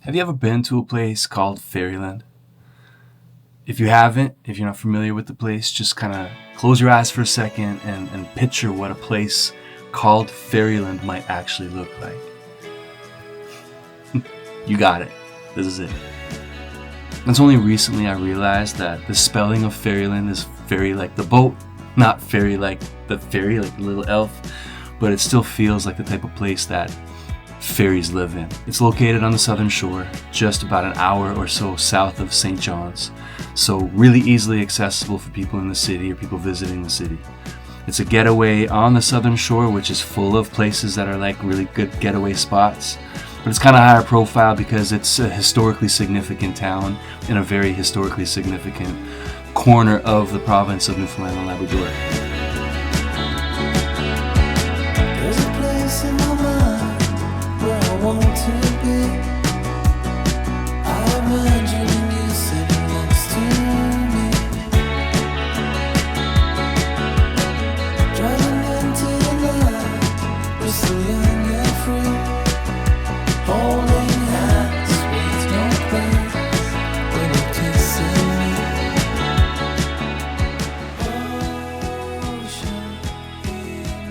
Have you ever been to a place called Fairyland? If you haven't, if you're not familiar with the place, just kind of close your eyes for a second and picture what a place called Fairyland might actually look like. You got it. This is it. It's only recently I realized that the spelling of Fairyland is fairy like the boat, not fairy like the fairy, like the little elf, but it still feels like the type of place that fairies live in. It's located on the southern shore, just about an hour or so south of St. John's, so really easily accessible for people in the city or people visiting the city. It's a getaway on the southern shore, which is full of places that are like really good getaway spots, but it's kind of higher profile because it's a historically significant town in a very historically significant corner of the province of Newfoundland and Labrador. There's a place in my mind where I want to be. I imagine you sitting next to me, driving into the night. We're so young and free, holding hands with no place when you're kissing me.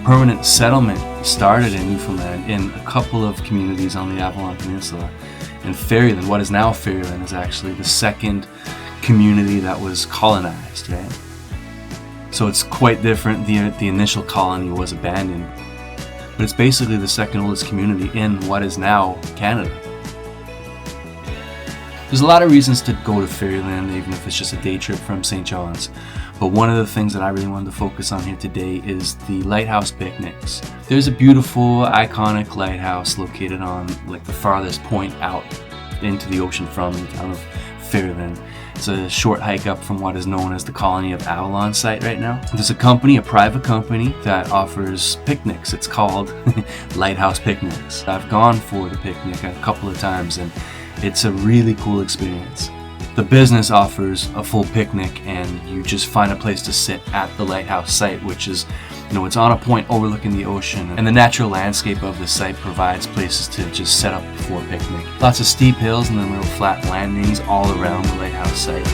Permanent settlement started in Newfoundland in a couple of communities on the Avalon Peninsula. And Fairyland, what is now Fairyland, is actually the second community that was colonized, right? So it's quite different. The initial colony was abandoned, but it's basically the second oldest community in what is now Canada. There's a lot of reasons to go to Fairyland, even if it's just a day trip from St. John's. But one of the things that I really wanted to focus on here today is the lighthouse picnics. There's a beautiful, iconic lighthouse located on like the farthest point out into the ocean from the town of Fairyland. It's a short hike up from what is known as the colony of Avalon site right now. There's a company, a private company, that offers picnics. It's called Lighthouse Picnics. I've gone for the picnic a couple of times and it's a really cool experience. The business offers a full picnic and you just find a place to sit at the lighthouse site, which is, it's on a point overlooking the ocean, and the natural landscape of the site provides places to just set up for a picnic. Lots of steep hills and then little flat landings all around the lighthouse site.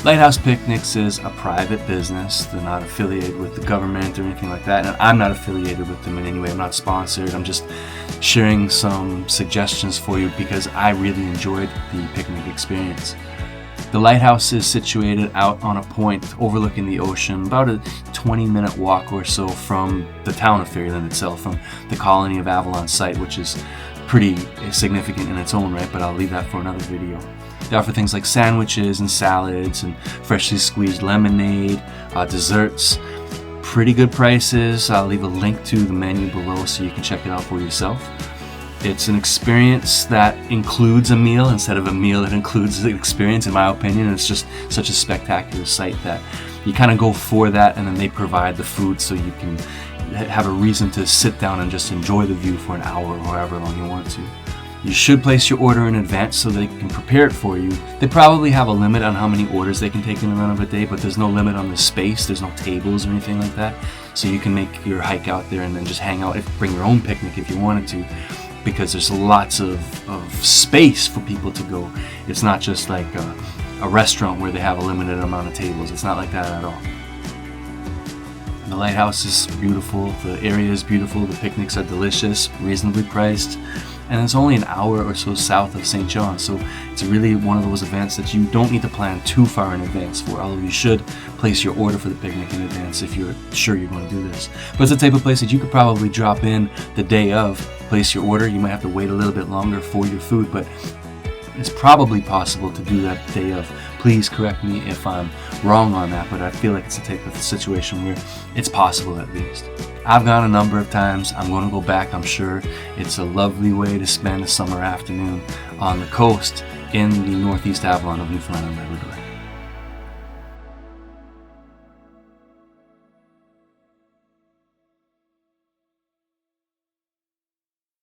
Lighthouse Picnics is a private business. They're not affiliated with the government or anything like that, and I'm not affiliated with them in any way. I'm not sponsored. I'm just sharing some suggestions for you because I really enjoyed the picnic experience. The lighthouse is situated out on a point overlooking the ocean, about a 20-minute walk or so from the town of Fairyland itself, from the colony of Avalon site, which is pretty significant in its own right, but I'll leave that for another video. They offer things like sandwiches and salads and freshly squeezed lemonade, desserts, pretty good prices. I'll leave a link to the menu below so you can check it out for yourself. It's an experience that includes a meal instead of a meal that includes the experience, in my opinion. It's just such a spectacular sight that you kind of go for that, and then they provide the food so you can have a reason to sit down and just enjoy the view for an hour or however long you want to. You should place your order in advance so they can prepare it for you. They probably have a limit on how many orders they can take in the run of a day, but there's no limit on the space. There's no tables or anything like that. So you can make your hike out there and then just hang out, bring your own picnic if you wanted to, because there's lots of space for people to go. It's not just like a restaurant where they have a limited amount of tables. It's not like that at all. The lighthouse is beautiful, the area is beautiful, the picnics are delicious, reasonably priced, and it's only an hour or so south of St. John, so it's really one of those events that you don't need to plan too far in advance for, although you should place your order for the picnic in advance if you're sure you're going to do this. But it's the type of place that you could probably drop in the day of, place your order. You might have to wait a little bit longer for your food, but it's probably possible to do that day of. Please correct me if I'm wrong on that, but I feel like it's the type of situation where it's possible at least. I've gone a number of times. I'm going to go back, I'm sure. It's a lovely way to spend a summer afternoon on the coast in the northeast Avalon of Newfoundland and Labrador.